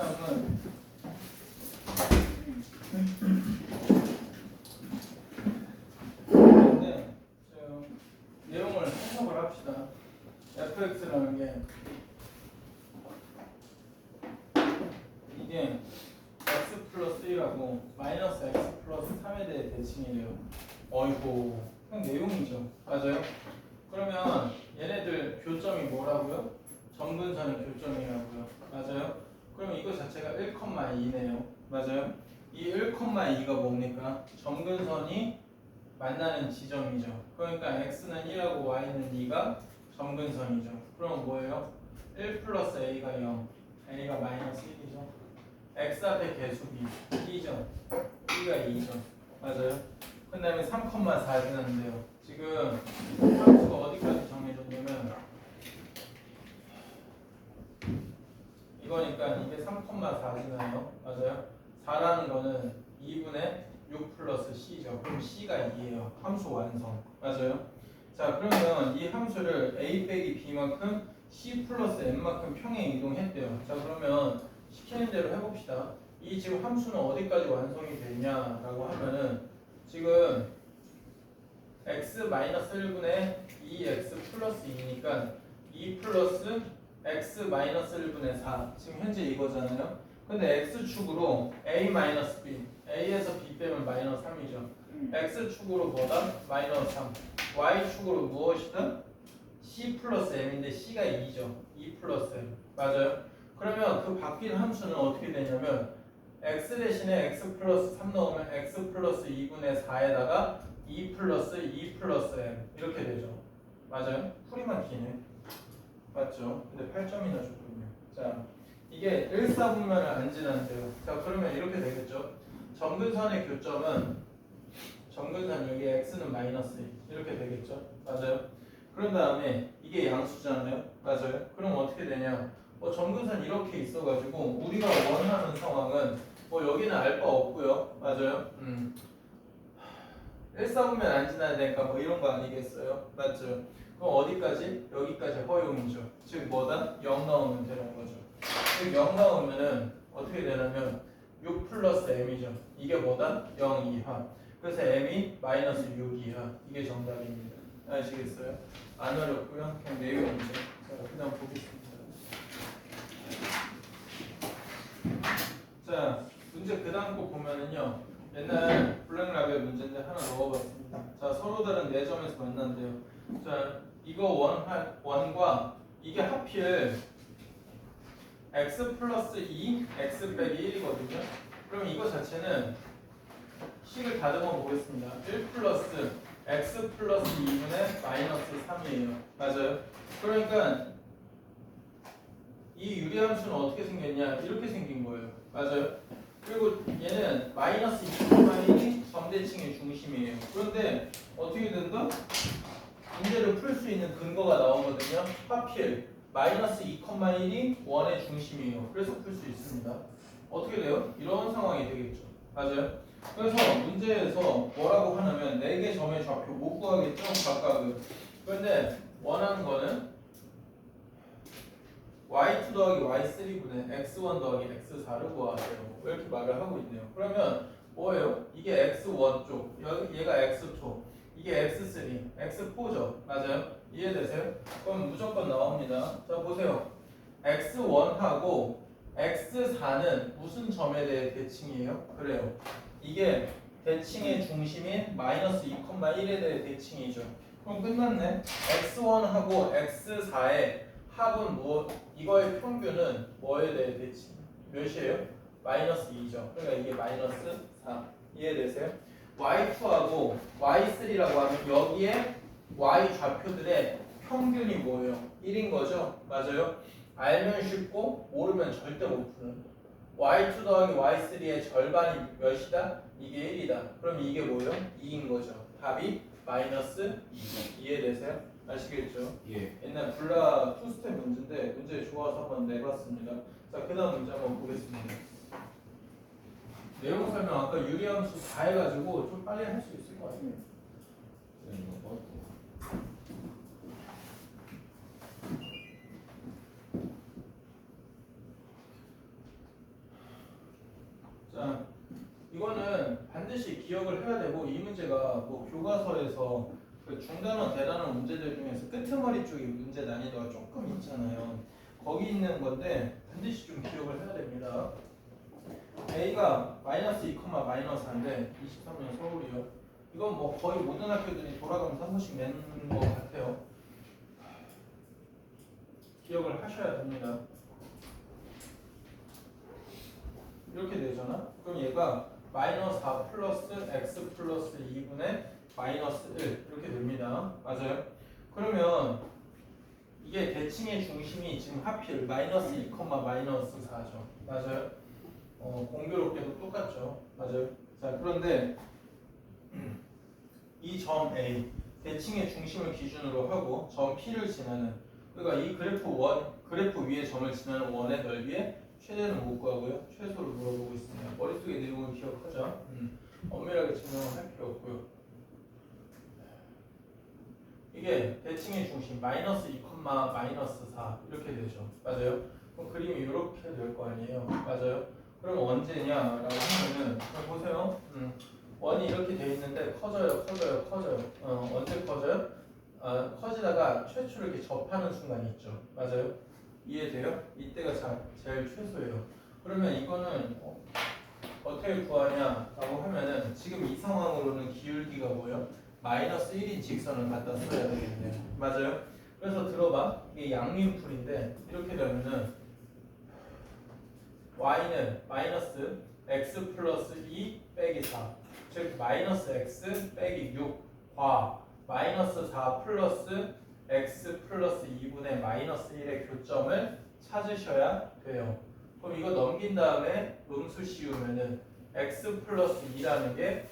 다음은 네, 내용을 해석을 합시다. fx라는 게 이게 x 플러스 1하고 마이너스 x 플러스 3에 대해 대칭이래요. 어이구, 그냥 내용이죠. 맞아요? 그러면 얘네들 교점이 뭐라고요? 점근선의 교점이라고요. 맞아요? 그럼 이거 자체가 1,2네요. 맞아요? 이 1,2가 뭡니까? 점근선이 만나는 지점이죠. 그러니까 x는 1하고 y는 2가 점근선이죠. 그럼 뭐예요? 1 플러스 a가 0, a가 마이너스 1이죠. x 앞에 계수기 2죠. b가 2죠. 맞아요? 그 다음에 3,4 지났는데요. 지금 함수가 어디까지 정해졌냐면 이거니까 이게 3,4 지나요. 맞아요? 4라는 거는 2분의 6 플러스 c죠. 그럼 c가 2예요. 함수 완성. 맞아요? 자, 그러면 이 함수를 a 빼기 b만큼 c 플러스 n만큼 평행 이동했대요. 자, 그러면 시키는 대로 해봅시다. 이 지금 함수는 어디까지 완성이 됐냐라고 하면은 지금 x-1분의 2x 플러스 2니까 2 플러스 x-1분의 4 지금 현재 이거잖아요. 근데 x축으로 a-b a에서 b 빼면 마이너스 3이죠. x축으로 뭐다? 마이너스 3 y축으로 무엇이다? c 플러스 m인데 c가 2죠. 2 플러스 m 맞아요? 그러면 그 바뀐 함수는 어떻게 되냐면 x 대신에 x 플러스 3 넣으면 x 플러스 2분의 4에다가 2 플러스 2 플러스 m 이렇게 되죠. 맞아요? 풀이만 기네. 맞죠? 근데 8점이나 줬거든요. 자, 이게 1사분면을 안 지난대요. 자, 그러면 이렇게 되겠죠. 점근선의 교점은 점근선 여기 x는 마이너스 2 이렇게 되겠죠. 맞아요? 그런 다음에 이게 양수잖아요. 맞아요? 그럼 어떻게 되냐? 점근선 이렇게 있어가지고 우리가 원하는 상황은 여기는 알바 없고요. 맞아요? 1사분면 안 지나야 되니까 이런 거 아니겠어요? 맞죠? 그럼 어디까지? 여기까지 허용이죠. 즉 뭐다? 0 나오면 되는 거죠. 즉 0 나오면은 어떻게 되냐면 6 플러스 m이죠. 이게 뭐다? 0 이하. 그래서 m이 마이너스 6 이하. 이게 정답입니다. 아시겠어요? 안 어렵고요. 그냥 내용이죠. 자, 그다음 보겠습니다. 자, 문제 그 다음 거 보면은요. 옛날 블랙라벨 문제인데 하나 넣어봤습니다. 자, 서로 다른 4점에서 만난대요. 자, 이거 원과 이게 하필 x 플러스 2, x 빼기 1이거든요. 그럼 이거 자체는 식을 다듬어 보겠습니다. 1 플러스 x 플러스 2분의 마이너스 3이에요. 맞아요? 그러니까 이 유리함수는 어떻게 생겼냐? 이렇게 생긴 거예요. 맞아요? 그리고 얘는 마이너스 2,1이 점대칭의 중심이에요. 그런데 어떻게 된다? 문제를 풀 수 있는 근거가 나오거든요. 하필 마이너스 2,1이 원의 중심이에요. 그래서 풀 수 있습니다. 어떻게 돼요? 이런 상황이 되겠죠. 맞아요? 그래서 문제에서 뭐라고 하냐면 4개 점의 좌표 못 구하겠죠? 각각은. 그런데 원하는 거는 y2 더하기 y3분의 x1 더하기 x4를 구하세요. 이렇게 말을 하고 있네요. 그러면 뭐예요? 이게 x1 쪽, 얘가 x2, 이게 x3, x4죠. 맞아요? 이해되세요? 그럼 무조건 나옵니다. 자, 보세요. x1하고 x4는 무슨 점에 대해 대칭이에요? 그래요. 이게 대칭의 중심인 마이너스 2,1에 대해 대칭이죠. 그럼 끝났네. x1하고 x4의 합은 이거의 평균은 뭐에 대해 대칭? 몇이에요? 마이너스 2죠. 그러니까 이게 마이너스 4. 이해되세요? y2하고 y3라고 하면 여기에 y 좌표들의 평균이 뭐예요? 1인 거죠? 맞아요? 알면 쉽고 모르면 절대 못 푸는. y2 더하기 y3의 절반이 몇이다? 이게 1이다. 그럼 이게 뭐예요? 2인 거죠. 답이 마이너스 2. 이해되세요? 아시겠죠? 예. 옛날 블라 투스텝 문제인데 문제 좋아서 한번 내봤습니다. 자, 그 다음 문제 한번 보겠습니다. 내용 설명 아까 유리함수 다 해가지고 좀 빨리 할 수 있을 것 같아요. 기억을 해야 되고 이 문제가 뭐 교과서에서 그 중단원 대단원 문제들 중에서 끄트머리 쪽이 문제 난이도가 조금 있잖아요. 거기 있는 건데 반드시 좀 기억을 해야 됩니다. A가 마이너스 2, 마이너스 4인데 23년 서울이요. 이건 뭐 거의 모든 학교들이 돌아가면서 한 번씩 내는 것 같아요. 기억을 하셔야 됩니다. 이렇게 되잖아. 그럼 얘가 마이너스 4 플러스 x 플러스 2분의 마이너스 1 이렇게 됩니다. 맞아요? 그러면 이게 대칭의 중심이 지금 하필 마이너스 2, 마이너스 4죠. 맞아요? 공교롭게도 똑같죠. 맞아요? 자, 그런데 이 점 A 대칭의 중심을 기준으로 하고 점 P를 지나는, 그러니까 이 그래프 위에 점을 지나는 원의 넓이의 최대는 못 구하고요. 최소를 물어보고 있습니다. 머릿속에 내용을 기억하자. 엄밀하게 증명을 할 필요 없고요. 이게 대칭의 중심 마이너스 2, 마이너스 4 이렇게 되죠. 맞아요? 그럼 그림이 이렇게 될 거 아니에요. 맞아요? 그럼 언제냐라고 하면은 보세요. 원이 이렇게 돼 있는데 커져요. 언제 커져요? 커지다가 최초로 이렇게 접하는 순간이 있죠. 맞아요? 이해돼요? 이때가 제일 최소예요. 그러면 이거는 어떻게 구하냐라고 하면은 지금 이 상황으로는 기울기가 뭐예요? 마이너스 1인 직선을 갖다 써야 되겠네요. 맞아요? 그래서 들어봐. 이게 양면풀인데 이렇게 되면은 y는 마이너스 x 플러스 2 빼기 4, 즉 마이너스 x 빼기 6 과 마이너스 4 플러스 x 플러스 2분의 마이너스 1의 교점을 찾으셔야 돼요. 그럼 이거 넘긴 다음에 음수 씌우면은 x 플러스 2라는 게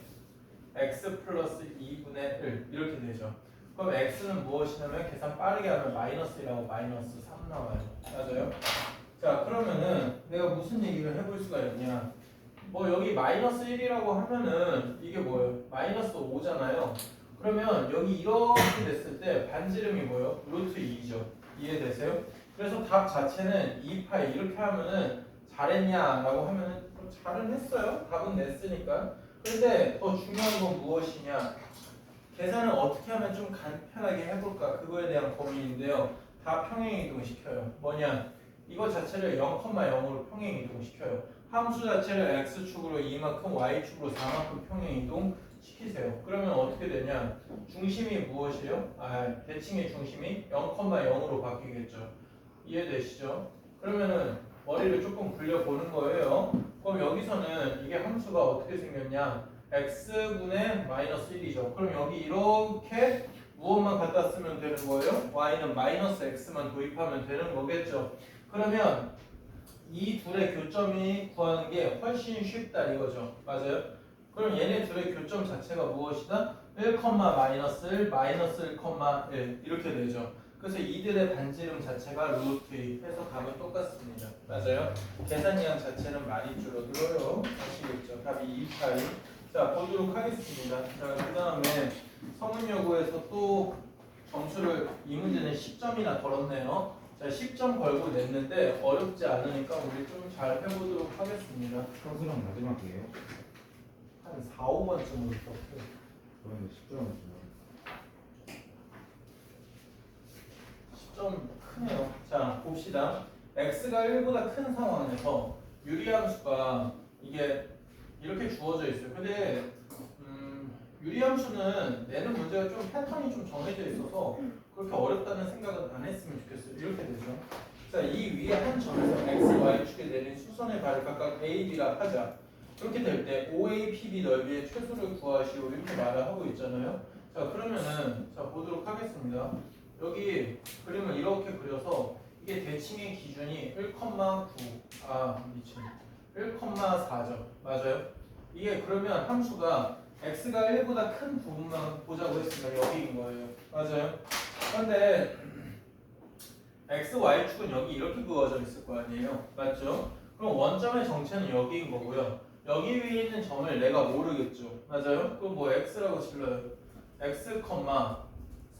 x 플러스 2분의 1 이렇게 되죠. 그럼 x는 무엇이냐면 계산 빠르게 하면 마이너스 1하고 마이너스 3 나와요. 맞아요? 자, 그러면은 내가 무슨 얘기를 해볼 수가 있냐. 뭐 여기 마이너스 1이라고 하면은 이게 뭐예요? 마이너스 5잖아요. 그러면 여기 이렇게 됐을 때 반지름이 뭐예요? 루트 2죠. 이해되세요? 그래서 답 자체는 2파이 이렇게 하면은 잘했냐라고 하면은 잘은 했어요. 답은 냈으니까. 근데 더 중요한 건 무엇이냐? 계산을 어떻게 하면 좀 간편하게 해볼까? 그거에 대한 고민인데요. 다 평행이동 시켜요. 뭐냐? 이거 자체를 0,0으로 평행이동 시켜요. 함수 자체를 x축으로 2만큼 y축으로 4만큼 평행이동 시키세요. 그러면 어떻게 되냐? 중심이 무엇이에요? 대칭의 중심이 0,0으로 바뀌겠죠. 이해되시죠? 그러면은 머리를 조금 굴려보는 거예요. 그럼 여기서는 이게 함수가 어떻게 생겼냐? x분의 마이너스 1이죠. 그럼 여기 이렇게 무엇만 갖다 쓰면 되는 거예요? y는 마이너스 x만 도입하면 되는 거겠죠. 그러면 이 둘의 교점이 구하는 게 훨씬 쉽다 이거죠. 맞아요? 그럼 얘네 둘의 교점 자체가 무엇이다? 1, 마이너스 1, 마이너스 1, 이렇게 되죠. 그래서 이들의 반지름 자체가 루트 2 해서 답은 똑같습니다. 맞아요? 계산량 자체는 많이 줄어들어요. 아시겠죠? 답이 2파이. 자, 보도록 하겠습니다. 자, 그 다음에 성운여고에서 또 점수를 이 문제는 10점이나 걸었네요. 자, 10점 걸고 냈는데 어렵지 않으니까 우리 좀 잘 해보도록 하겠습니다. 평소랑 마지막이에요? 한 4, 5번쯤으로 썼어요. 그러면 10점을 주면 10점 크네요. 자, 봅시다. x가 1보다 큰 상황에서 유리함수가 이게 이렇게 주어져 있어요. 근데 유리함수는 내는 문제가 좀 패턴이 좀 정해져 있어서 그렇게 어렵다는 생각은 안 했으면 좋겠어요. 이렇게 되죠. 자, 이 위에 한 점에서 x, y축에 내린 수선의 발을 각각 a, b라 하자. 이렇게 될 때 OA, PB 넓이의 최소를 구하시오 이렇게 말을 하고 있잖아요. 자, 그러면은 자 보도록 하겠습니다. 여기 그림을 이렇게 그려서 이게 대칭의 기준이 1,9 미친 1,4죠. 맞아요? 이게 그러면 함수가 x가 1보다 큰 부분만 보자고 했으니까 여기인 거예요. 맞아요? 그런데 x, y축은 여기 이렇게 그어져 있을 거 아니에요. 맞죠? 그럼 원점의 정체는 여기인 거고요. 여기 위에 있는 점을 내가 모르겠죠. 맞아요? 그럼 뭐 x라고 질러요. x,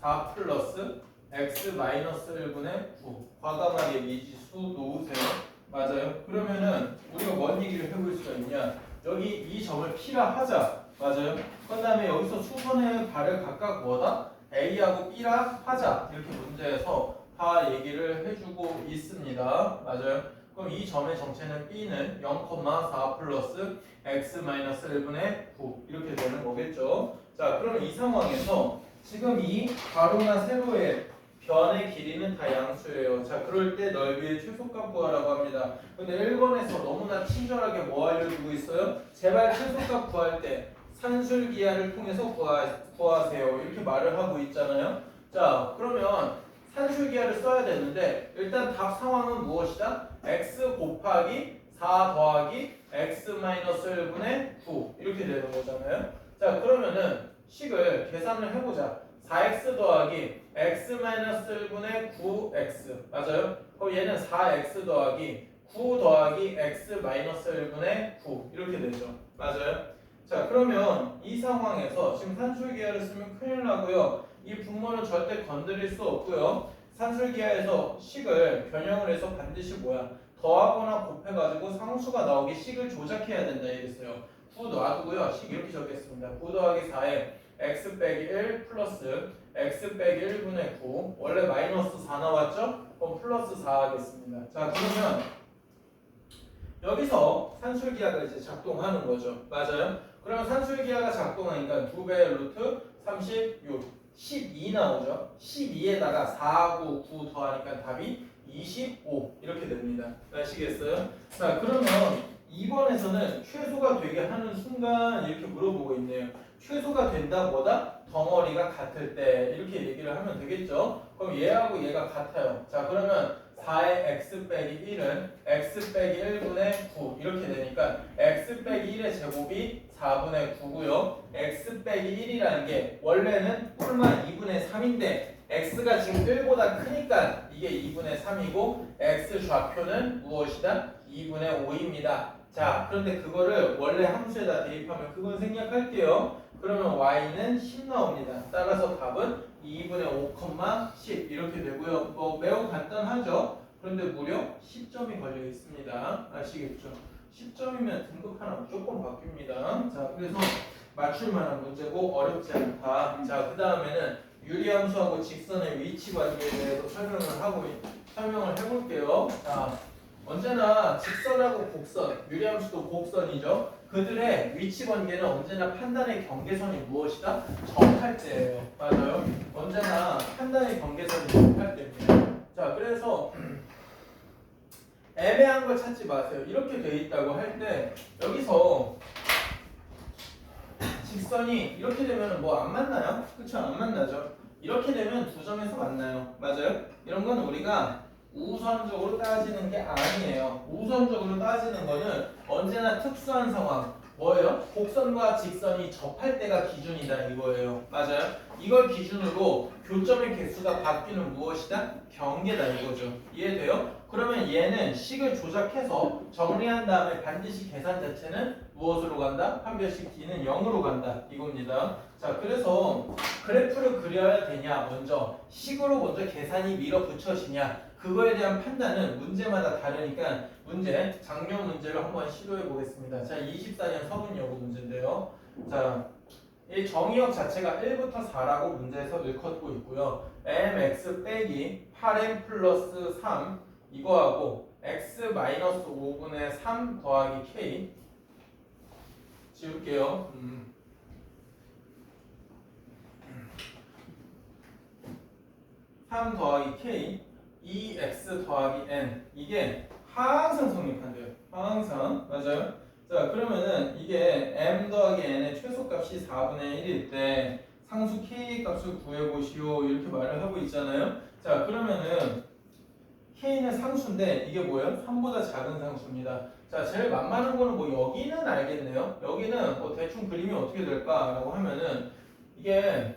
4 플러스 x 마이너스 1분의 9 과감하게 미지수 놓으세요. 맞아요? 그러면은 우리가 뭔 얘기를 해볼 수가 있냐? 여기 이 점을 P라 하자. 맞아요? 그 다음에 여기서 수선의 발을 각각 뭐다? A하고 B라 하자. 이렇게 문제에서 다 얘기를 해주고 있습니다. 맞아요? 그럼 이 점의 정체는 B는 0,4 플러스 x-1분의 9 이렇게 되는 거겠죠. 자, 그럼 이 상황에서 지금 이 가로나 세로의 변의 길이는 다 양수예요. 자, 그럴 때 넓이의 최소값 구하라고 합니다. 근데 1번에서 너무나 친절하게 뭐 알려주고 있어요? 제발 최소값 구할 때 산술기하를 통해서 구하세요. 이렇게 말을 하고 있잖아요. 자, 그러면 산술기하를 써야 되는데 일단 답 상황은 무엇이다? x 곱하기 4 더하기 x-1분의 9 이렇게 되는 거잖아요. 자, 그러면은 식을 계산을 해보자. 4x 더하기 x-1분의 9x 맞아요? 그럼 얘는 4x 더하기 9 더하기 x-1분의 9 이렇게 되죠. 맞아요? 자, 그러면 이 상황에서 지금 산술기하를 쓰면 큰일 나고요. 이 분모는 절대 건드릴 수 없고요. 산술기하에서 식을 변형을 해서 반드시 뭐야? 더하거나 곱해가지고 상수가 나오게 식을 조작해야 된다 이랬어요. 9 놔두고요. 식 이렇게 적겠습니다. 9 더하기 4에 x 빼기 1 플러스 x 빼기 1분의 9 원래 마이너스 4 나왔죠? 그럼 플러스 4 하겠습니다. 자, 그러면 여기서 산술기하가 이제 작동하는 거죠. 맞아요? 그러면 산술기하가 작동하니까 2배 루트 36 12 나오죠. 12에다가 4하고 9 더하니까 답이 25 이렇게 됩니다. 아시겠어요? 자, 그러면 2번에서는 최소가 되게 하는 순간 이렇게 물어보고 있네요. 최소가 된다 뭐다? 덩어리가 같을 때 이렇게 얘기를 하면 되겠죠. 그럼 얘하고 얘가 같아요. 자, 그러면 4의 x 빼기 1은 x 빼기 1분의 9 이렇게 되니까 x 빼기 1의 제곱이 4분의 9고요. x 빼기 1이라는 게 원래는 뿔만 2분의 3인데 x가 지금 1보다 크니까 이게 2분의 3이고 x 좌표는 무엇이다? 2분의 5입니다. 자, 그런데 그거를 원래 함수에다 대입하면 그건 생략할게요. 그러면 y는 10 나옵니다. 따라서 답은 2분의 5,10 이렇게 되고요. 뭐 매우 간단하죠. 그런데 무려 10점이 걸려 있습니다. 아시겠죠? 10점이면 등급 하나 무조건 바뀝니다. 자, 그래서 맞출 만한 문제고 어렵지 않다. 자, 그 다음에는 유리함수하고 직선의 위치 관계에 대해서 설명을 해볼게요. 자, 언제나 직선하고 곡선, 유리함수도 곡선이죠. 그들의 위치 관계는 언제나 판단의 경계선이 무엇이다? 접할 때예요. 맞아요? 언제나 판단의 경계선이 접할 때입니다. 자, 그래서 애매한 걸 찾지 마세요. 이렇게 돼 있다고 할 때 여기서 직선이 이렇게 되면 뭐 안 만나요? 그쵸? 안 만나죠? 이렇게 되면 두 점에서 만나요. 맞아요? 이런 건 우리가 우선적으로 따지는 게 아니에요. 우선적으로 따지는 거는 언제나 특수한 상황. 뭐예요? 곡선과 직선이 접할 때가 기준이다 이거예요. 맞아요? 이걸 기준으로 교점의 개수가 바뀌는 무엇이다? 경계다 이거죠. 이해돼요? 그러면 얘는 식을 조작해서 정리한 다음에 반드시 계산 자체는 무엇으로 간다? 한 별씩 d는 0으로 간다 이겁니다. 자, 그래서 그래프를 그려야 되냐 먼저 식으로 먼저 계산이 밀어붙여지냐 그거에 대한 판단은 문제마다 다르니까 문제 작년 문제를 한번 시도해 보겠습니다. 자, 24년 서문여고 문제인데요. 자, 이 정의역 자체가 1부터 4라고 문제에서 일컫고 있고요. mx 빼기 8m 플러스 3 이거하고 x 마이너스 5분의 3 더하기 k 지울게요. 3 더하기 k 2x 더하기 n 이게 항상 성립한대요. 항상 맞아요? 자, 그러면은 이게 m 더하기 n의 최소값이 4분의 1일 때 상수 k 값을 구해보시오 이렇게 말을 하고 있잖아요. 자, 그러면은 k는 상수인데 이게 뭐예요? 3보다 작은 상수입니다. 자, 제일 만만한 거는 뭐 여기는 알겠네요. 여기는 뭐 대충 그림이 어떻게 될까라고 하면은 이게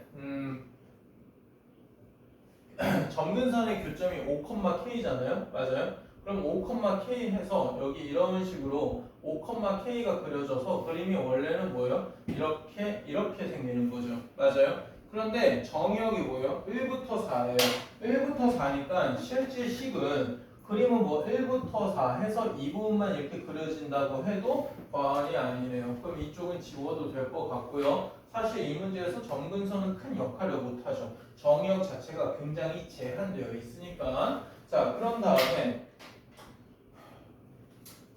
점근선의 교점이 5,k잖아요. 맞아요? 그럼 5,k 해서 여기 이런 식으로 5,k가 그려져서 그림이 원래는 뭐예요? 이렇게 생기는 거죠. 맞아요? 그런데 정의역이 뭐예요? 1부터 4예요. 1부터 4니까 실제 식은 그 그림은 뭐 1부터 4 해서 이 부분만 이렇게 그려진다고 해도 과언이 아니네요. 그럼 이쪽은 지워도 될 것 같고요. 사실 이 문제에서 점근선은 큰 역할을 못하죠. 정의역 자체가 굉장히 제한되어 있으니까. 자, 그런 다음에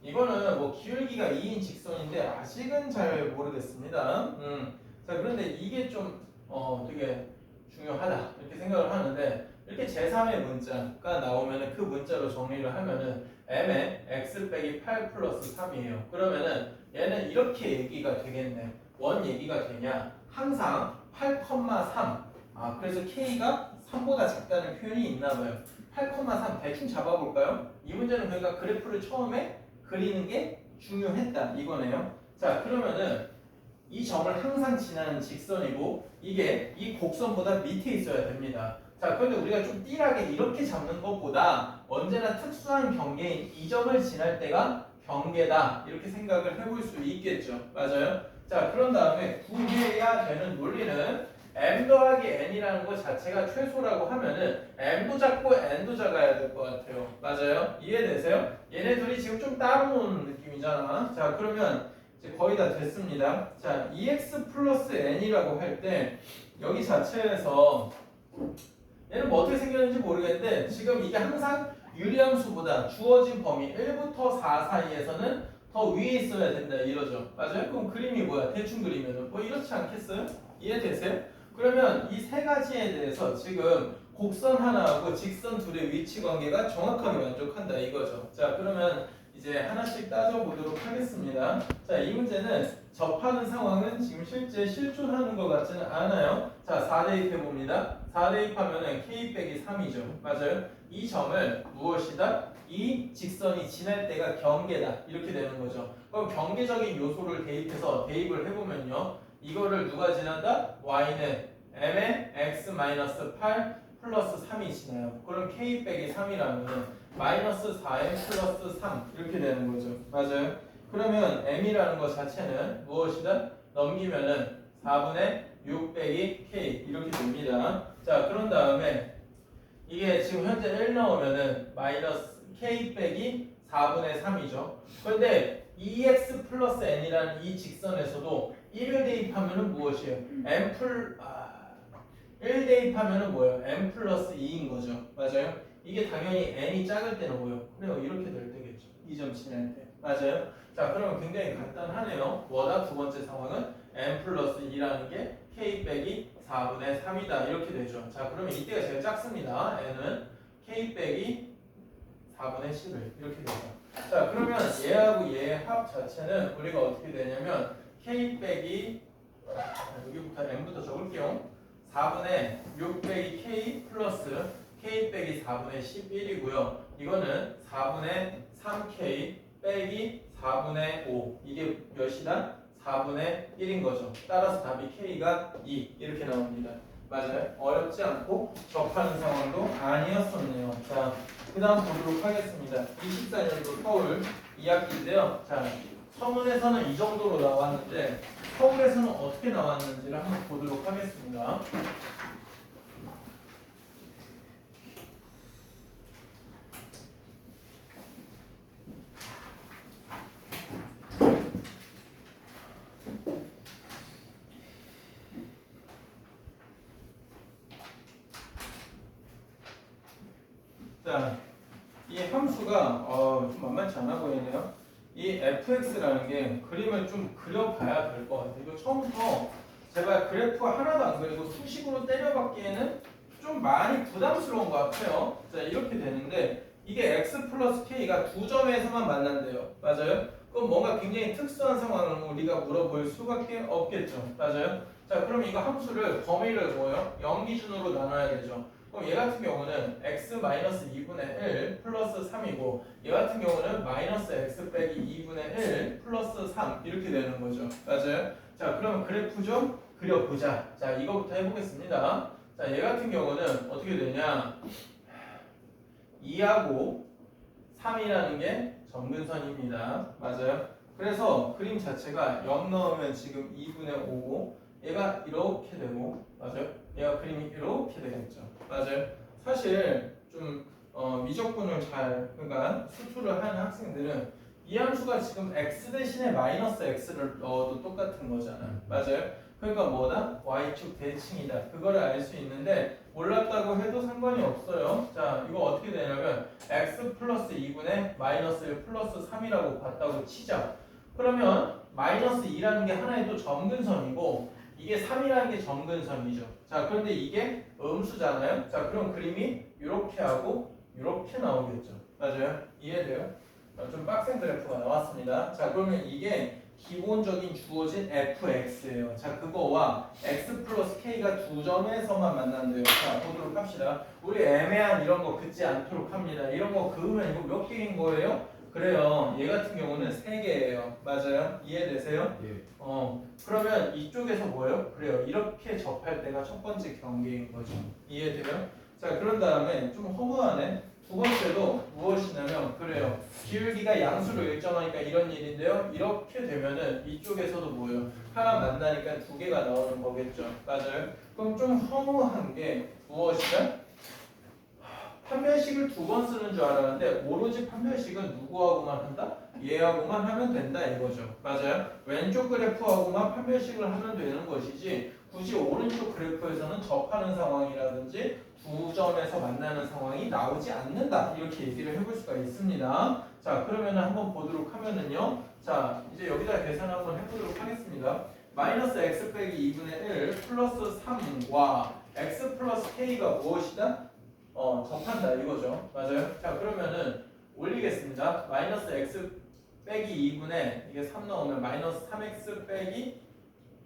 이거는 뭐 기울기가 2인 직선인데 아직은 잘 모르겠습니다. 자, 그런데 이게 좀 되게 중요하다 이렇게 생각을 하는데 이렇게 제3의 문자가 나오면은 그 문자로 정리를 하면은 m에 x 빼기 8 플러스 3이에요. 그러면은 얘는 이렇게 얘기가 되겠네. 원 얘기가 되냐? 항상 8,3. 그래서 k가 3보다 작다는 표현이 있나 봐요. 8,3 대충 잡아볼까요? 이 문제는 그러니까 그래프를 처음에 그리는 게 중요했다 이거네요. 자, 그러면은 이 점을 항상 지나는 직선이고 이게 이 곡선보다 밑에 있어야 됩니다. 자, 그런데 우리가 좀 띠하게 이렇게 잡는 것보다 언제나 특수한 경계인 이 점을 지날 때가 경계다 이렇게 생각을 해볼 수 있겠죠. 맞아요? 자, 그런 다음에 구해야 되는 논리는 m 더하기 n이라는 것 자체가 최소라고 하면은 m도 작고 n도 작아야 될 것 같아요. 맞아요? 이해되세요? 얘네 둘이 지금 좀 따로 노는 느낌이잖아. 자, 그러면 이제 거의 다 됐습니다. 자, EX 플러스 N이라고 할 때 여기 자체에서 얘는 뭐 어떻게 생겼는지 모르겠는데 지금 이게 항상 유리함수보다 주어진 범위 1부터 4 사이에서는 더 위에 있어야 된다 이러죠. 맞아요? 그럼 그림이 뭐야? 대충 그리면은 뭐 이렇지 않겠어요? 이해되세요? 그러면 이 세 가지에 대해서 지금 곡선 하나하고 직선 둘의 위치 관계가 정확하게 만족한다 이거죠. 자, 그러면 이제 하나씩 따져보도록 하겠습니다. 자, 이 문제는 접하는 상황은 지금 실제 실존하는 것 같지는 않아요. 자, 4대입 해봅니다. 4대입하면은 k 빼기 3이죠. 맞아요? 이 점을 무엇이다? 이 직선이 지날 때가 경계다. 이렇게 되는 거죠. 그럼 경계적인 요소를 대입해서 대입을 해보면요. 이거를 누가 지난다? y는 m의 x-8 플러스 3이 지나요. 그럼 k 빼기 3이라면 마이너스 4m 플러스 3 이렇게 되는 거죠. 맞아요? 그러면 m이라는 것 자체는 무엇이다? 넘기면은 4분의 6 빼기 k 이렇게 됩니다. 자, 그런 다음에 이게 지금 현재 1 나오면은 마이너스 k 빼기 4분의 3이죠. 그런데 2x 플러스 n이라는 이 직선에서도 1을 대입하면은 무엇이에요? 1 대입하면은 뭐예요? m 플러스 2인 거죠. 맞아요? 이게 당연히 n이 작을 때는 뭐예요? 그래요, 이렇게 될 때겠죠. 이 점 지날 때. 맞아요? 자, 그러면 굉장히 간단하네요. 뭐다? 두 번째 상황은 m 플러스 2라는 게 k 빼기 4분의 3이다. 이렇게 되죠. 자, 그러면 이때가 제일 작습니다. n은 k 빼기 4분의 10을 이렇게 되죠. 자, 그러면 얘하고 얘의 합 자체는 우리가 어떻게 되냐면 k 빼기 여기부터 m부터 적을게요. 4분의 6 빼기 k 플러스 k 빼기 4분의 11이고요. 이거는 4분의 3k 빼기 4분의 5. 이게 몇이다? 4분의 1인 거죠. 따라서 답이 k가 2 이렇게 나옵니다. 맞아요? 어렵지 않고 접하는 상황도 아니었었네요. 자, 그 다음 보도록 하겠습니다. 24년도 서울 2학기인데요. 자, 서문에서는 이 정도로 나왔는데 서울에서는 어떻게 나왔는지를 한번 보도록 하겠습니다. 자, 이 함수가 좀 만만치 않아 보이네요. 이 fx라는 게 그림을 좀 그려봐야 될 것 같아요. 이거 처음부터 제가 그래프 하나도 안 그리고 수식으로 때려박기에는 좀 많이 부담스러운 것 같아요. 자, 이렇게 되는데 이게 x 플러스 k가 두 점에서만 만난대요. 맞아요? 그럼 뭔가 굉장히 특수한 상황을 우리가 물어볼 수밖에 없겠죠. 맞아요? 자, 그럼 이거 함수를 범위를 뭐예요? 0 기준으로 나눠야 되죠. 그럼 얘 같은 경우는 x-2분의 1 플러스 3이고 얘 같은 경우는 마이너스 x 빼기 2분의 1 플러스 3 이렇게 되는 거죠. 맞아요? 자, 그러면 그래프 좀 그려보자. 자, 이거부터 해보겠습니다. 자, 얘 같은 경우는 어떻게 되냐? 2하고 3이라는 게 점근선입니다. 맞아요? 그래서 그림 자체가 0 넣으면 지금 2분의 5고 얘가 이렇게 되고, 맞아요? 얘가 그림이 이렇게 되겠죠. 맞아요? 사실 좀 미적분을 잘 그러니까 수투를 하는 학생들은 이 함수가 지금 x 대신에 마이너스 x를 넣어도 똑같은 거잖아. 맞아요? 그러니까 뭐다? y축 대칭이다. 그거를 알 수 있는데 몰랐다고 해도 상관이 없어요. 자, 이거 어떻게 되냐면 x 플러스 2분의 마이너스 1 플러스 3이라고 봤다고 치자. 그러면 마이너스 2라는 게 하나의 또 점근선이고 이게 3이라는 게 점근선이죠. 자, 그런데 이게 음수잖아요. 자, 그럼 그림이 이렇게 하고 이렇게 나오겠죠. 맞아요? 이해돼요? 좀 빡센 그래프가 나왔습니다. 자, 그러면 이게 기본적인 주어진 fx예요. 자, 그거와 x 플러스 k가 두 점에서만 만난대요. 자, 보도록 합시다. 우리 애매한 이런 거 긋지 않도록 합니다. 이런 거 그으면 이거 몇 개인 거예요? 그래요. 얘 같은 경우는 3개예요. 맞아요? 이해되세요? 예. 그러면 이쪽에서 뭐예요? 그래요. 이렇게 접할 때가 첫 번째 경계인 거죠. 이해돼요? 자, 그런 다음에 좀 허무하네. 두 번째도 무엇이냐면 그래요. 기울기가 양수로 일정하니까 이런 일인데요. 이렇게 되면은 이쪽에서도 뭐예요? 하나 만나니까 두 개가 나오는 거겠죠. 맞아요? 그럼 좀 허무한 게 무엇이냐? 판별식을 두 번 쓰는 줄 알았는데 오로지 판별식은 누구하고만 한다? 얘하고만 하면 된다 이거죠. 맞아요? 왼쪽 그래프하고만 판별식을 하면 되는 것이지 굳이 오른쪽 그래프에서는 접하는 상황이라든지 두 점에서 만나는 상황이 나오지 않는다. 이렇게 얘기를 해볼 수가 있습니다. 자, 그러면 한번 보도록 하면은요. 자, 이제 여기다 계산 한번 해보도록 하겠습니다. 마이너스 x 빼기 2분의 1 플러스 3과 x 플러스 k가 무엇이다? 접한다 이거죠. 맞아요? 자, 그러면은 올리겠습니다. 마이너스 x 빼기 2분의 이게 3 나오면 마이너스 3x 빼기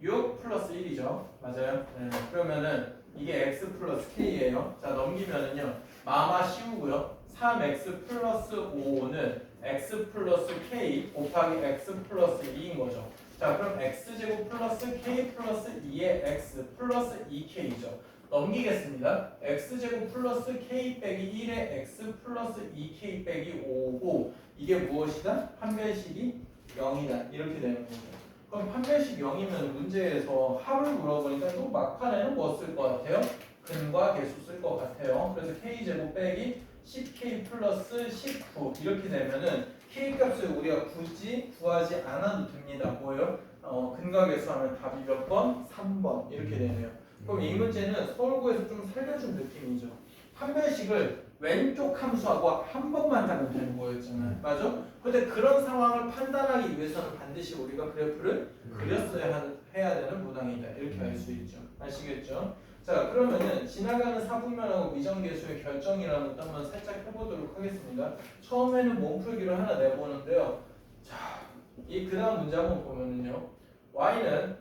6 플러스 1이죠. 맞아요? 네. 그러면은 이게 x 플러스 k예요. 자, 넘기면은요. 마마 씌우고요. 3x 플러스 5는 x 플러스 k 곱하기 x 플러스 2인 거죠. 자, 그럼 x제곱 플러스 k 플러스 2의 x 플러스 2k죠. 넘기겠습니다. x제곱 플러스 k 빼기 1의 x 플러스 2k 빼기 5고 이게 무엇이다? 판별식이 0이다. 이렇게 되는 거죠. 그럼 판별식 0이면 문제에서 합을 물어보니까 또 막판에는 뭐 쓸 것 같아요? 근과 계수 쓸 것 같아요. 그래서 k제곱 빼기 10k 플러스 19 이렇게 되면은 k 값을 우리가 굳이 구하지 않아도 됩니다. 뭐예요? 근과 계수하면 답이 몇 번? 3번 이렇게 되네요. 그럼 이 문제는 서울고에서 좀 살려준 느낌이죠. 판별식을 왼쪽 함수하고 한 번만 하면 되는 거였잖아요. 맞아? 근데 그런 상황을 판단하기 위해서는 반드시 우리가 그래프를 그렸어야 해야 되는 문항이다. 이렇게 알 수 있죠. 아시겠죠? 자, 그러면은 지나가는 사분면하고 미정계수의 결정이라는 것도 한번 살짝 해보도록 하겠습니다. 처음에는 몸풀기를 하나 내보는데요. 자, 이 그다음 문제 한번 보면은요. y는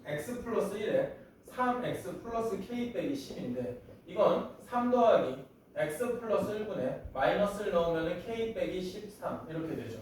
x 플러스 1에 3x 플러스 k 빼기 10인데 이건 3 더하기 x 플러스 1분의 마이너스를 넣으면 k 빼기 13 이렇게 되죠.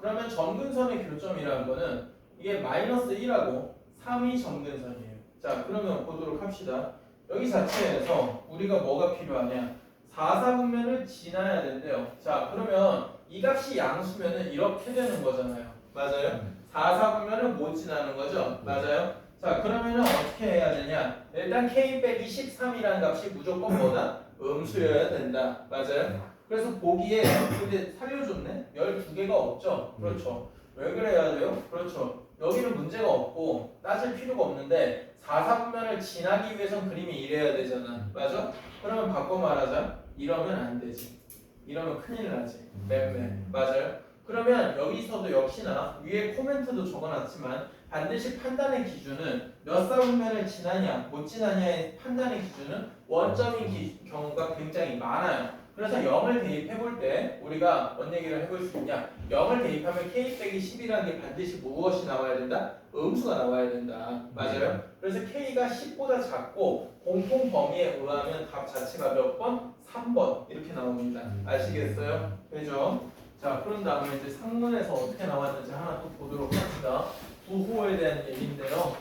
그러면 점근선의 교점이라는 거는 이게 마이너스 1하고 3이 점근선이에요. 자, 그러면 보도록 합시다. 여기 자체에서 우리가 뭐가 필요하냐? 4사분면을 지나야 된대요. 자, 그러면 이 값이 양수면은 이렇게 되는 거잖아요. 맞아요? 4사분면은 못 지나는 거죠. 맞아요? 자, 그러면은 어떻게 해야 되냐? 일단 k 빼기 13이라는 값이 무조건 뭐다? 음수여야 된다. 맞아요? 그래서 보기에 근데 살려줬네? 12개가 없죠? 그렇죠. 왜 그래야 돼요? 그렇죠. 여기는 문제가 없고 따질 필요가 없는데 4사분면을 지나기 위해선 그림이 이래야 되잖아. 맞아? 그러면 바꿔 말하자. 이러면 안 되지. 이러면 큰일 나지. 맴매. 맞아요? 그러면 여기서도 역시나 위에 코멘트도 적어놨지만 반드시 판단의 기준은 몇 사분면을 지나냐 못 지나냐의 판단의 기준은 원점인 경우가 굉장히 많아요. 그래서 0을 대입해 볼 때 우리가 뭔 얘기를 해볼 수 있냐? 0을 대입하면 k 빼기 10이라는 게 반드시 무엇이 나와야 된다? 음수가 나와야 된다. 맞아요? 그래서 k가 10보다 작고 공통 범위에 의하면 답 자체가 몇 번? 3번 이렇게 나옵니다. 아시겠어요? 되죠? 자, 그런 다음에 이제 상문에서 어떻게 나왔는지 하나 또 보도록 합시다. 부호에 대한 얘기인데요.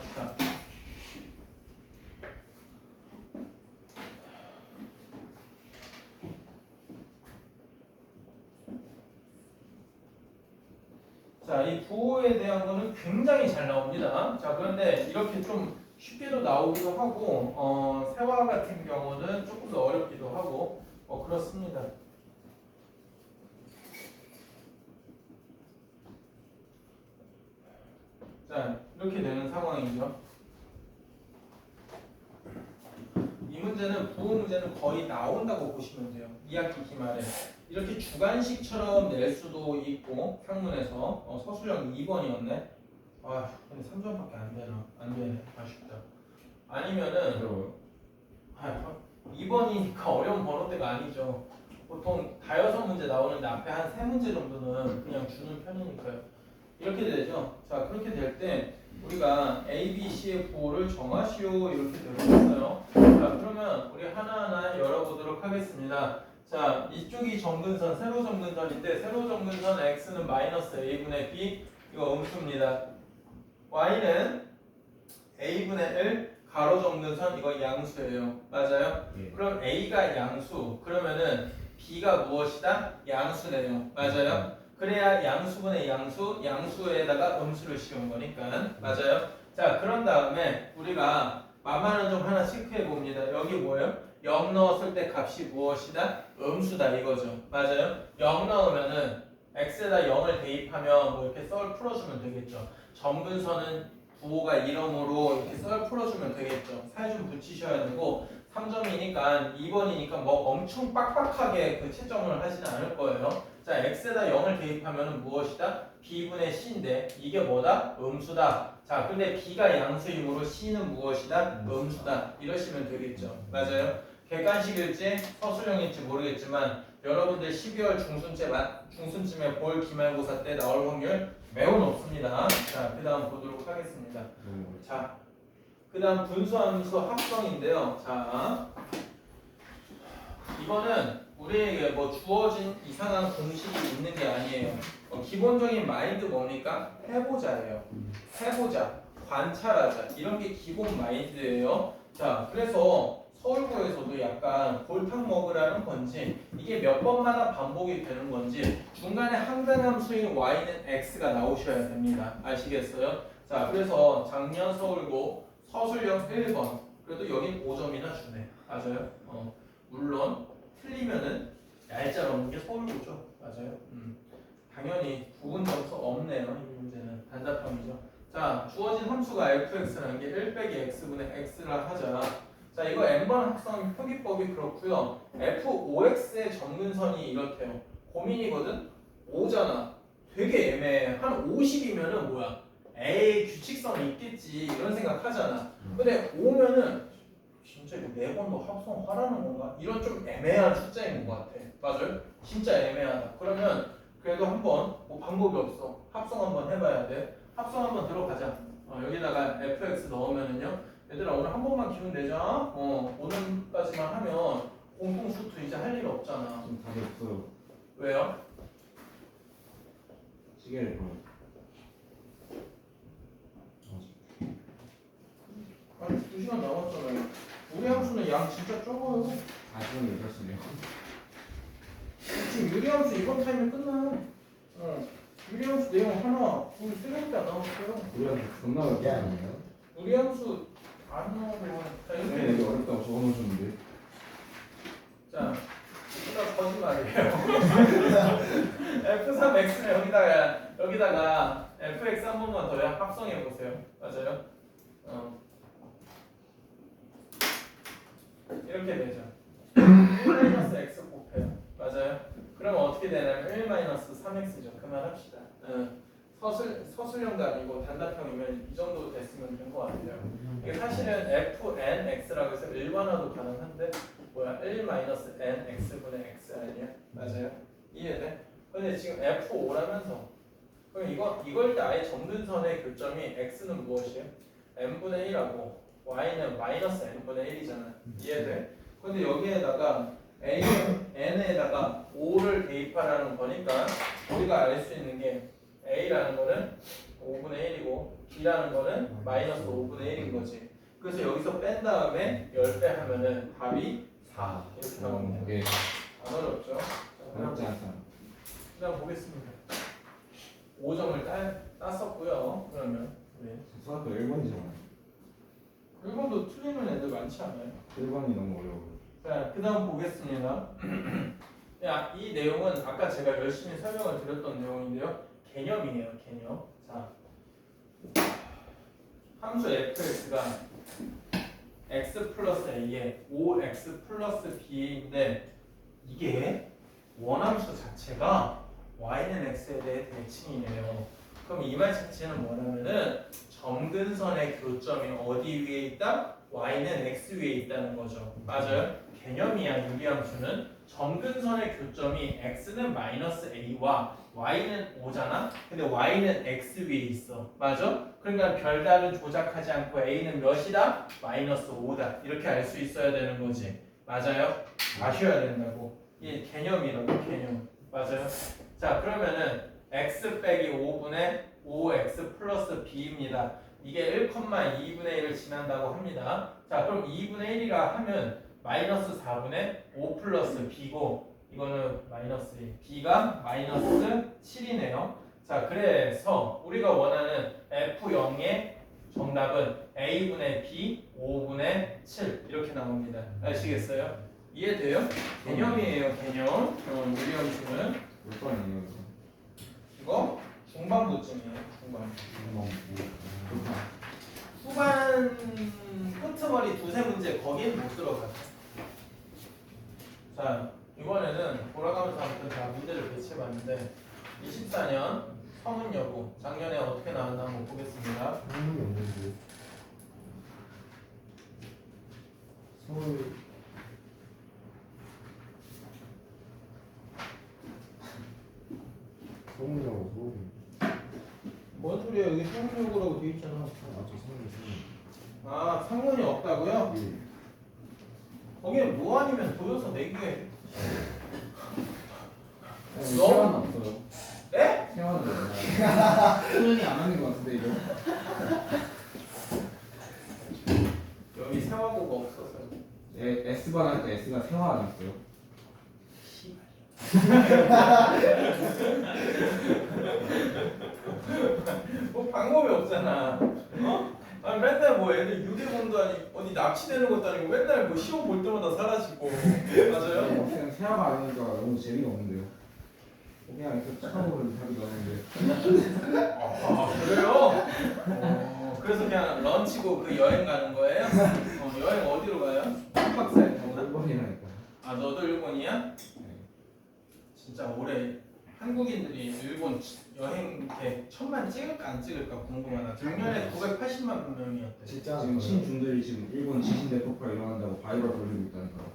자, 이 부호에 대한 거는 굉장히 잘 나옵니다. 자, 그런데 이렇게 좀 쉽게도 나오기도 하고, 세화 같은 경우는 조금 더 어렵기도 하고, 그렇습니다. 이렇게 되는 상황이죠. 이 문제는 부호 문제는 거의 나온다고 보시면 돼요. 2학기 기말에 이렇게 주관식처럼 낼 수도 있고 상문에서 서술형 2번이었네. 아 근데 3점밖에 안 되네. 아쉽다. 아니면은 어려워요. 2번이니까 어려운 번호대가 아니죠. 보통 다여섯 문제 나오는데 앞에 한 3문제 정도는 그냥 주는 편이니까요. 이렇게 되죠. 자 그렇게 될 때 우리가 A, B, C의 부호를 정하시오 이렇게 되고 있어요. 자 그러면 우리 하나하나 열어보도록 하겠습니다. 자 이쪽이 정근선, 세로 정근선인데 세로 정근선 X는 마이너스 A분의 B 이거 음수입니다. Y는 A분의 1 가로 정근선 이거 양수예요. 맞아요? 예. 그럼 A가 양수 그러면은 B가 무엇이다? 양수네요. 맞아요? 그래야 양수분의 양수, 양수에다가 음수를 씌운 거니까 맞아요? 자 그런 다음에 우리가 만만한 점 하나 체크해 봅니다. 여기 뭐예요? 0 넣었을 때 값이 무엇이다? 음수다 이거죠. 맞아요? 0 넣으면은 x에다 0을 대입하면 뭐 이렇게 썰 풀어주면 되겠죠. 정근선은 부호가 이름으로 이렇게 썰 풀어주면 되겠죠. 살 좀 붙이셔야 되고 3점이니까 2번이니까 뭐 엄청 빡빡하게 그 채점을 하지는 않을 거예요. 자 x에다 0을 대입하면 무엇이다? b분의 c인데 이게 뭐다? 음수다. 자 근데 b가 양수이므로 c는 무엇이다? 음수다. 이러시면 되겠죠. 맞아요? 객관식일지 서술형일지 모르겠지만 여러분들 12월 중순쯤에 볼 기말고사 때 나올 확률 매우 높습니다. 자 그 다음 보도록 하겠습니다. 자 그 다음 분수함수 합성인데요. 자 이거는 우리에게 뭐 주어진 이상한 공식이 있는 게 아니에요. 기본적인 마인드 뭡니까? 해보자예요. 해보자, 관찰하자 이런 게 기본 마인드예요. 자 그래서 서울고에서도 약간 골탕 먹으라는 건지 이게 몇 번마다 반복이 되는 건지 중간에 항등함수인 y는 x가 나오셔야 됩니다. 아시겠어요? 자 그래서 작년 서울고 서술형 1번 그래도 여긴 5점이나 주네. 맞아요? 물론 틀리면은 얄짤 없는 게 서울고죠. 맞아요? 당연히 부분 점수 없네요. 이 문제는 단답형이죠. 자 주어진 함수가 fx라는 게 1 빼기 x분의 x라 하자. 자 이거 n번 합성 표기법이 그렇고요. f5x의 정근선이 이렇대요. 고민이거든? 5잖아. 되게 애매해. 한 50이면은 뭐야? 에이 규칙성이 있겠지 이런 생각 하잖아. 근데 5면은 진짜 이거 4번도 합성하라는 건가? 이런 좀 애매한 숫자인 것 같아. 맞아요? 진짜 애매하다. 그러면 그래도 한번 뭐 방법이 없어. 합성 한번 해봐야 돼. 합성 한번 들어가자. 여기다가 fx 넣으면은요. 얘들아 오늘 한 번만 기분 내자. 오늘까지만 하면 공통수투 이제 할 일 없잖아. 좀 답이 없어요. 왜요? 시계를 보면 아니 2시간 남았잖아요. 우리 함수는 양 진짜 적어요. 40분이 그렇시네요. 지금 유리함수 이번 타임에 끝나요. 유리함수 내용 하나, 둘, 세 개밖에 안 남았어요. 우리한테 존나 어렵게 아니에요? 유리함수 안 나오고 자 네, 이렇게 여기 어렵다고 적어놓으셨는데. 자 이거 거짓말이에요. F3X는 여기다가 FX 한 번만 더요. 합성해 보세요. 맞아요? 이렇게 되죠. 1-x 곱해요. 맞아요? 그러면 어떻게 되냐면 1-3x죠. 그만합시다. 서술형도 아니고 단답형이면 이 정도 됐으면 된 것 같아요. 이게 사실은 fnx라고 해서 일반화도 가능한데 뭐야 1-nx분의 x 아니야? 맞아요? 이해돼? 근데 지금 f5라면서 그럼 이걸 때 아예 정근선의 교점이 x는 무엇이에요? n분의 1하고 y는 마이너스 n분의 1이잖아. 이해돼? 근데 여기에다가 n에다가 5를 대입하라는 거니까 우리가 알 수 있는 게 a라는 거는 5분의 1이고 b라는 거는 마이너스 5분의 1인 거지. 그래서 여기서 뺀 다음에 10배 하면은 답이 4 이렇게 나옵니다. 이게 안 어렵죠? 어렵지 않다. 그다음 보겠습니다. 5점을 땄었고요. 그러면 우리 수학도 1번이잖아요. 1번도 틀리는 애들 많지 않아요? 1번이 너무 어려워요. 자, 그 다음 보겠습니다. 야, 이 내용은 아까 제가 열심히 설명을 드렸던 내용인데요. 개념이에요, 개념. 자, 함수 fx가 x 플러스 a에 5x 플러스 b인데 이게 원함수 자체가 y는 x에 대해 대칭이에요. 그럼 이 말 자체는 뭐냐면은 점근선의 교점이 어디 위에 있다? y는 x 위에 있다는 거죠. 맞아요? 개념이야. 유리함수는 점근선의 교점이 x는 마이너스 a와 y는 5잖아. 근데 y는 x 위에 있어. 맞아? 그러니까 별다른 조작하지 않고 a는 몇이다? 마이너스 5다. 이렇게 알 수 있어야 되는 거지. 맞아요? 아셔야 된다고. 이게 개념이라고. 개념. 맞아요? 자, 그러면은 x 빼기 5분의 5x 플러스 b입니다. 이게 1,2분의 1을 지난다고 합니다. 자, 그럼 2분의 1이라 하면 마이너스 4분의 5 플러스 b고 이거는 마이너스 1, b가 마이너스 7이네요. 자, 그래서 우리가 원하는 f0의 정답은 a분의 b 5분의 7 이렇게 나옵니다. 아시겠어요? 이해돼요? 개념이에요. 개념. 유리함수는 몇 번이에요 이거? 이거 중반부쯤이에요. 중반. 몇 후반 끄트머리 두세 문제 거긴 못 들어가요. 자, 이번에는 돌아가면서 아무튼 다 문제를 배치해봤는데 24년 성은 여부 작년에 어떻게 나왔나 한번 보겠습니다. 성능이 없는데 서울 서울이라고 서울이 뭔 소리야? 여기 성은 여부라고 돼 있잖아. 아저 성이 아, 상문이 없다고요? 예. 거기는 뭐 아니면 도여서 내기에 세화는 없어요. 네? 세화는 없나요? 소연이 안 하는 것 같은데 이거. 여기 세화고가 없어서요. S반 할 때 S가 세화 아니었어요? 뭐 방법이 없잖아. 어? 아니 맨날 뭐 애들 유괴공도 아니고 어디 납치되는 것도 아니고 맨날 뭐 시험 볼 때마다 사라지고. 맞아요? 그냥 세화가 아니니까 너무 재미가 없는데요. 그냥 이렇게 처음으로 답이 나오는데. 아 그래요? 그래서 그냥 런치고 그 여행 가는 거예요? 여행 어디로 가요? 한박 사일 동안? 1번이라니까. 아 너도 일본이야? 네. 진짜 올해 한국인들이 일본 여행 이렇게 1,000만 찍을까 안 찍을까 궁금하다. 작년에 980만 명이었대. 진짜 지금 신중들이 지금 일본 지진대 폭발 일어난다고 바이럴 돌리고 있다니까요.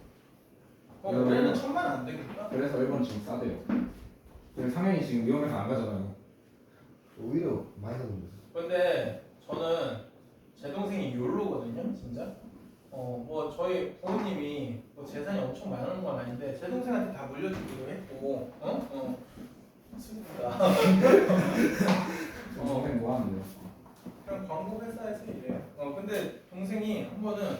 올해는 1,000만 안 되겠다. 그래서 일본 지금 싸대요. 지금 상현이 지금 위험해서 안 가잖아요. 오히려 많이 나는데 근데 저는 제 동생이 욜로거든요, 진짜. 뭐 저희 부모님이 뭐 재산이 엄청 많은 건 아닌데 제 동생한테 다 물려주기로 했고, 슬프다. 동생 뭐 하는데요? 그냥 광고 회사에서 일해요. 근데 동생이 한 번은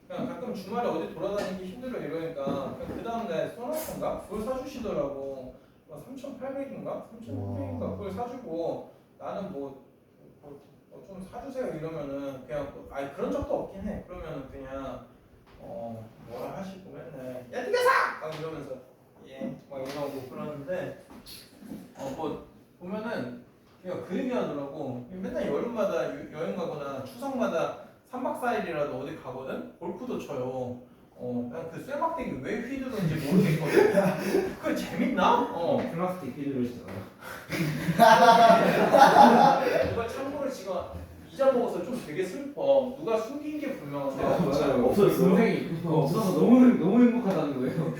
그냥 가끔 주말에 어디 돌아다니기 힘들어 이러니까 그 다음날 소나타인가 그걸 사주시더라고. 3,800인가 3,600인가 그걸 사주고 나는 좀 사주세요 이러면은 그냥 아니 그런 적도 없긴 해. 그러면은 그냥 뭐라 하시고 맨날 야 네가 사! 막 이러면서 막 이러고 그러는데 뭐 보면은 그냥 그 얘기 하더라고. 맨날 여름마다 여행 가거나 추석마다 3박 4일이라도 어디 가거든? 골프도 쳐요. 난 그 쇠막대기 왜 휘두른지 모르겠거든? 그게 재밌나? 플라스틱 피드를 쓰잖아요. 누가 참고로 지금 잊어먹어서 좀 되게 슬퍼. 누가 숨긴 게 분명한데. 맞아요. 없어졌어요? 동생이 없어서 너무 행복하다는 거예요.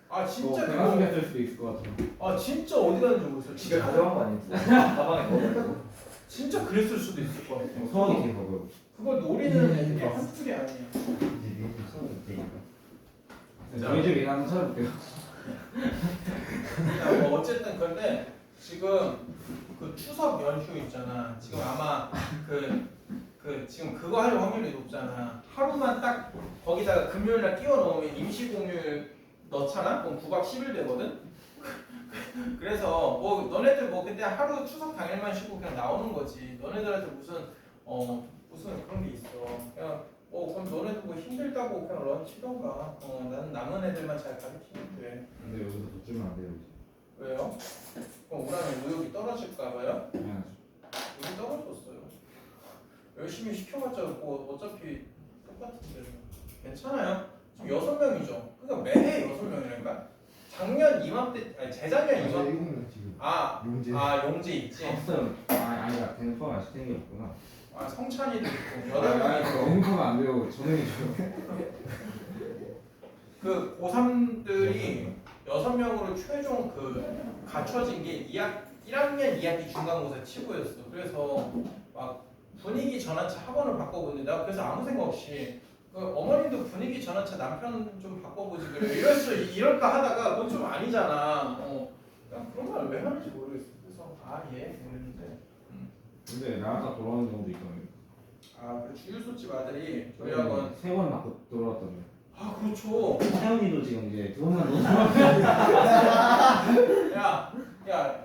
아 진짜 배가 그거. 숨겼을 수도 있을 것 같아요. 아 진짜 어디 가는지 모르겠어. 진짜 진짜 가져간 거 아니지? 가방에 넣었다고 진짜 그랬을 수도 있을 것 같아. 소원이 되고요. 그거 노리는 게 한둘이 아니야. 이제 미국 서울 되니까 저희 집에 일하는 찾아볼게요. 뭐 어쨌든 근데 지금 그 추석 연휴 있잖아. 지금 아마 지금 그거 할 확률이 높잖아. 하루만 딱 거기다가 금요일날 끼워 넣으면 임시공휴일 넣잖아. 그럼 9박 10일 되거든. 그래서 뭐 너네들 뭐 근데 하루 추석 당일만 쉬고 그냥 나오는 거지. 너네들한테 무슨 그런 게 있어. 그냥 그럼 너네도 뭐 힘들다고 그냥 런치던가. 나는 남은 애들만 잘 가르치면 돼. 근데 여기서 돈 주면 안 돼요. 이제. 왜요? 그럼 우라는 의욕이 떨어질까 봐요? 당연하죠. 의욕이 떨어졌어요. 열심히 시켜봤자 뭐 어차피 똑같은데 괜찮아요. 지금 6명이죠. 그러니까 매해 6명이라니까. 작년 이맘때 아니 재작년 이맘 7명 지금. 아 용재. 용재 있지. 없어요. 아니야. 대포가 아직 생게 없구나. 아 성찬이도 있고 아, 8명이 너무 하면 안 돼요. 전형이죠. 그 고3들이 6명으로 최종 그 갖춰진 게 1학년 2학기 중간고사 치고였어. 그래서 막 분위기 전환차 학원을 바꿔보는데 내가 그래서 아무 생각 없이 그 어머님도 분위기 전환차 남편 좀 바꿔보지 그래 이럴까 하다가 그건 좀 아니잖아. 그냥 그런 말 왜 하는지 모르겠어. 그래서 예 그랬는데 근데 나갔다 돌아오는 경우도 있거든요. 그 주유소집 아들이 저희 학원 3번 맞고 돌아왔다고요. 그렇죠. 태훈이도 지금 이제 2번만 놓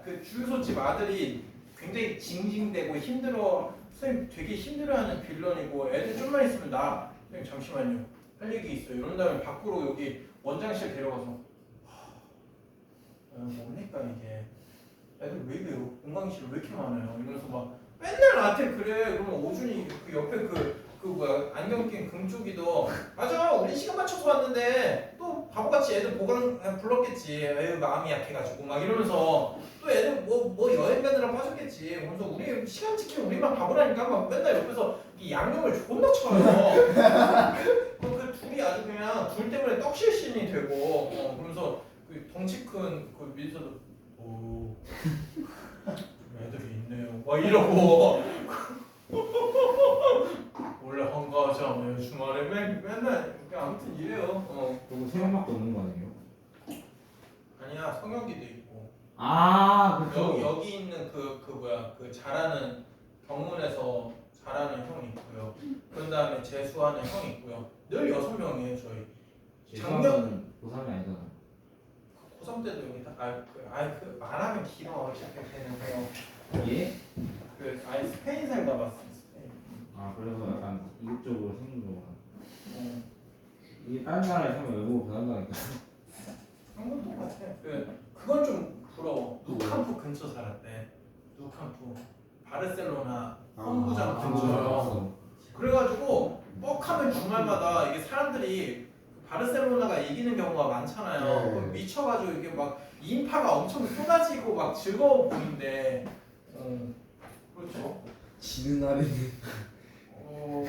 그 주유소집 아들이 굉장히 징징대고 힘들어 선생님 되게 힘들어하는 빌런이고 애들 좀만 있으면 나 선생님 잠시만요 할 얘기 있어요 이런 다음에 밖으로 여기 원장실 데려가서 뭡니까 이게 애들 왜 이래요 공강실 왜 이렇게 많아요 이러면서 막 맨날 나한테 그래 그러면 오준이 그 옆에 그 뭐야 안경 낀 금쪽이도 맞아 우리 시간 맞춰서 왔는데 또 바보같이 애들 보강 불렀겠지 에휴 마음이 약해가지고 막 이러면서 또 애들 뭐 여행 가느라 빠졌겠지 그러면서 우리 시간 지키면 우리만 바보라니까 막 맨날 옆에서 이 양념을 존나 쳐요 그 둘이 아주 그냥 둘 때문에 떡실신이 되고 그러면서 그 덩치 큰 그 민서도 오 애들이 있네요 막 이러고 원래 한가하잖아요 주말에 맨날 아무튼 이래요 그리고 3번밖에 없는 거 아니에요? 아니야 성혁이도 있고 그쵸. 여기 있는 그 뭐야 그 잘하는 경문에서 잘하는 형 있고요 그 다음에 재수하는 형 있고요 늘 6명이에요 저희 작년 고3이 아니잖아. 고3 때도 여기 그 말하면 길어 시작할 때는 예? 스페인 살다 봤어요 스페인 그래서 약간 이국적으로 생긴 거구나. 어. 이게 다른 나라에 살면 외국어 변한다니까. 한건 똑같아. 그건 좀 부러워. 누캄프 근처 살았대. 누캄프. 바르셀로나 홈구장 근처요. 그래가지고 뻑하면 주말마다 이게 사람들이 바르셀로나가 이기는 경우가 많잖아요. 네. 그럼 미쳐가지고 이게 막 인파가 엄청 쏟아지고 막 즐거워 보이는데, 그렇죠. 지는 날에는 어,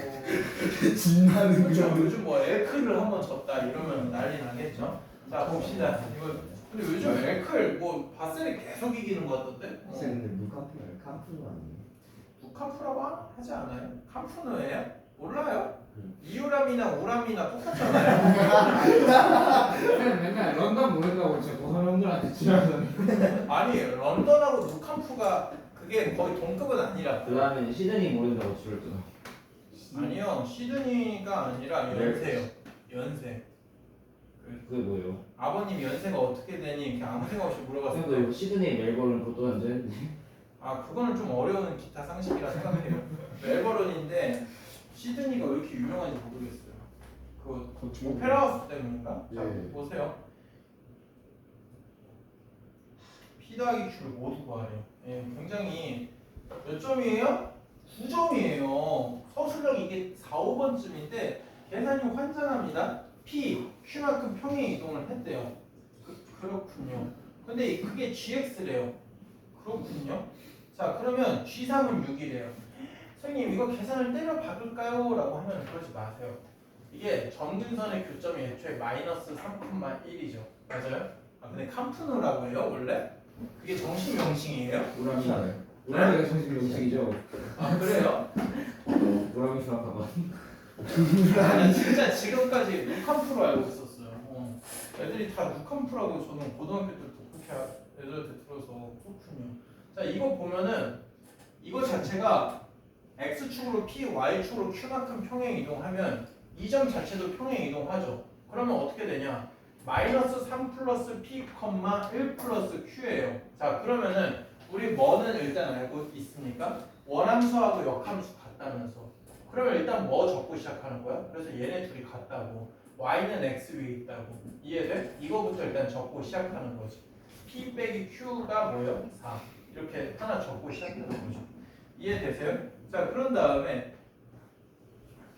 진나는 그렇죠. 거. 요즘 뭐 엘크를 한번 졌다 이러면 난리 나겠죠. 자 봅시다. 이거 근데 요즘 엘클 뭐 바셀이 계속 이기는 것 같던데? 근데 무카프는 캄프는 아니에요? 누캄프라고 하지 않아요? 캄프누예요? 몰라요? 이유람이나 오람이나 똑같잖아요. 맨날 런던 모른다고 진짜 고3 형들한테 지랄하더니. 아니 런던하고 누캄프가 그게 거의 동급은 아니라. 그 다음에 시드니 모른다고 지랄 뜯어. 아니요 시드니가 아니라 연세요. 연세. 그게 뭐예요? 아버님 연세가 어떻게 되니 이렇게 아무 생각 없이 물어봤을 때. 근데 시드니 멜버른 그것도 안 돼. 그거는 좀 어려운 기타 상식이라 생각해요. 멜버른인데 시드니가 왜 이렇게 유명한지 모르겠어요. 그 오페라 하우스 때문인가? 자 네. 보세요. P 더하기 Q를 모두 구하래요. 굉장히 몇 점이에요? 9점이에요. 서술형 이게 4, 5번쯤인데 계산이 환장합니다. P, Q만큼 평행 이동을 했대요. 그렇군요. 근데 그게 GX래요. 그렇군요. 자 그러면 G3은 6이래요. 선생님 이거 계산을 때려 박을까요? 라고 하면 그러지 마세요. 이게 점근선의 교점이 애초에 마이너스 3,1이죠. 맞아요? 근데 캄프누라고 해요 원래? 그게 정식 명칭이에요? 우람이 우람이가 정식 명칭이죠. 그래요? 우람이 수학학원. 아니 진짜 지금까지 누캄프로 알고 있었어요. 애들이 다 누캄프라고 저는 고등학교 때부터 그렇게 애들한테 들어서 그렇군요. 자 이거 보면은 이거 자체가 x축으로 p, y축으로 q만큼 평행 이동하면 이 점 자체도 평행 이동하죠. 그러면 어떻게 되냐? 마이너스 3 플러스 p, 1 플러스 q예요. 자 그러면은 우리 뭐는 일단 알고 있으니까 원함수하고 역함수 같다면서 그러면 일단 뭐 적고 시작하는 거야? 그래서 얘네 둘이 같다고 y는 x 위에 있다고 이해돼? 이거부터 일단 적고 시작하는 거지. p 빼기 q가 뭐예요? 4 이렇게 하나 적고 시작하는 거죠. 이해되세요? 자 그런 다음에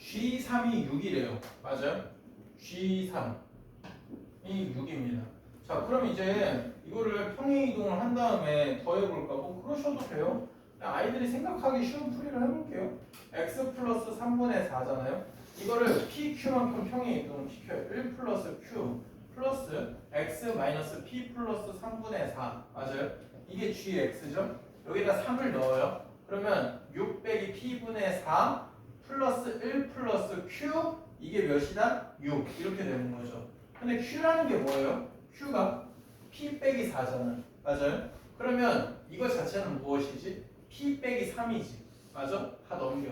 G3이 6이래요. 맞아요? G3이 6입니다. 자, 그럼 이제 이거를 평행 이동을 한 다음에 더해볼까? 뭐 그러셔도 돼요. 그냥 아이들이 생각하기 쉬운 풀이를 해볼게요. x 플러스 3분의 4잖아요. 이거를 pq만큼 평행 이동을 시켜요. 1 플러스 q 플러스 x 마이너스 p 플러스 3분의 4 맞아요? 이게 gx죠? 여기다 3을 넣어요. 그러면 6 빼기 p분의 4 플러스 1 플러스 q 이게 몇이다? 6 이렇게 되는 거죠. 근데 q라는 게 뭐예요? q가 p 빼기 4잖아요. 맞아요? 그러면 이거 자체는 무엇이지? p 빼기 3이지. 맞아? 다 넘겨.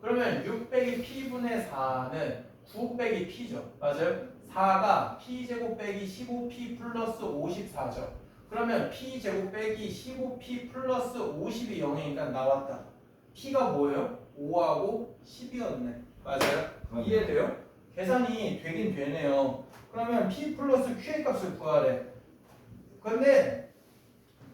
그러면 6 빼기 p분의 4는 9 빼기 p죠. 맞아요? 4가 p제곱 빼기 15p 플러스 54죠. 그러면 p제곱 빼기 15p 플러스 50이 0이니까 나왔다. p가 뭐예요? 5하고 10이었네. 맞아요? 이해돼요? 계산이 되긴 되네요. 그러면 p 플러스 q의 값을 구하래. 근데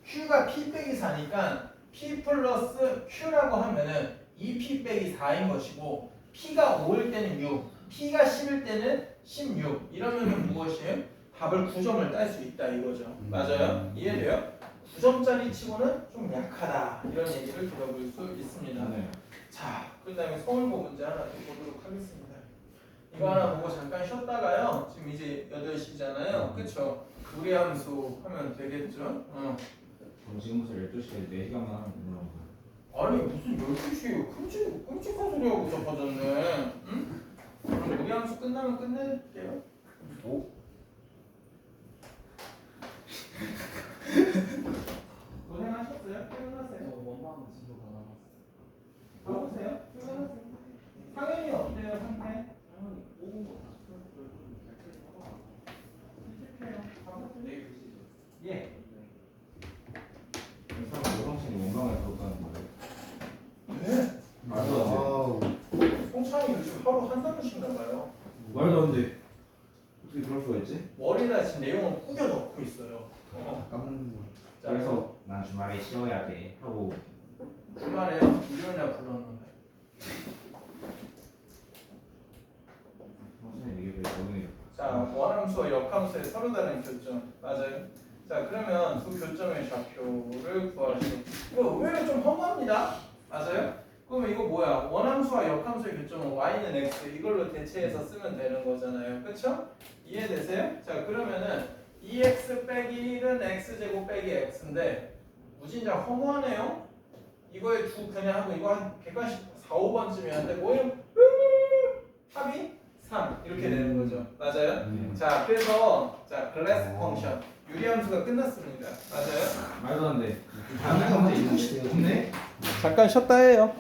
q가 p 빼기 4니까 p 플러스 q라고 하면은 2p 빼기 4인 것이고 p가 5일 때는 6, p가 10일 때는 16 이러면은 무엇이에요? 답을 9점을 딸 수 있다 이거죠. 맞아요? 이해돼요? 9점짜리 치고는 좀 약하다 이런 얘기를 들어볼 수 있습니다. 네. 자, 그 다음에 서울고 문제 하나 더 보도록 하겠습니다. 이거 하나 보고 잠깐 쉬었다가요. 지금 이제 8시잖아요. 그쵸? 우리함수 하면 되겠죠? 그럼 지금부터 12시까지 4시간만 하면 되는 거예요. 아니 무슨 12시에요? 끔찍한 소리하고 접어졌네. 응? 그럼 우리함수 끝나면 끝낼게요. 오? 고생하셨어요? 퇴근하세요. 원방 지도 가나봤어. 가보세요. 퇴근하세요. 상현이 어때요 상태? 당연히 뽑은 거다 풀고 찝찝해요. 가보세요. 내일 보시죠. 예. 사람 오성신이 원방에 들었다는 거예요. 네. 말도 안 돼. 송창이 요즘 하루 한 단어씩나 봐요. 말도 안 돼. 어떻게 그럴 수가 있지? 머리에다 지금 내용을 꾸겨 넣고 있어요. 깜는 거. 자, 그래서 난 주말에 쉬어야 돼 하고 주말에 일요일날 불렀는데. 선생님 이게 왜 적응이 자, 원함수와 역함수의 서로 다른 교점. 맞아요. 자, 그러면 두 교점의 좌표를 구하시오. 이거 의외로 좀 허무합니다. 맞아요? 그러면 이거 뭐야? 원함수와 역함수의 교점은 y는 x 이걸로 대체해서 쓰면 되는 거잖아요. 그쵸? 이해되세요? 자, 그러면은 2x 빼기 1은 x제곱 빼기 x인데 무진장 허무하네요? 이거에 두 그냥 하고 이거 한 객관식 4, 5번쯤이었는데 뭐예요? 합이 3 이렇게 되는 거죠. 맞아요? 자, 그래서 자 글래스 펑션 유리함수가 끝났습니다. 맞아요? 말도 안 돼. 다른 거 한번 찍고 싶은데. 잠깐 쉬었다 해요.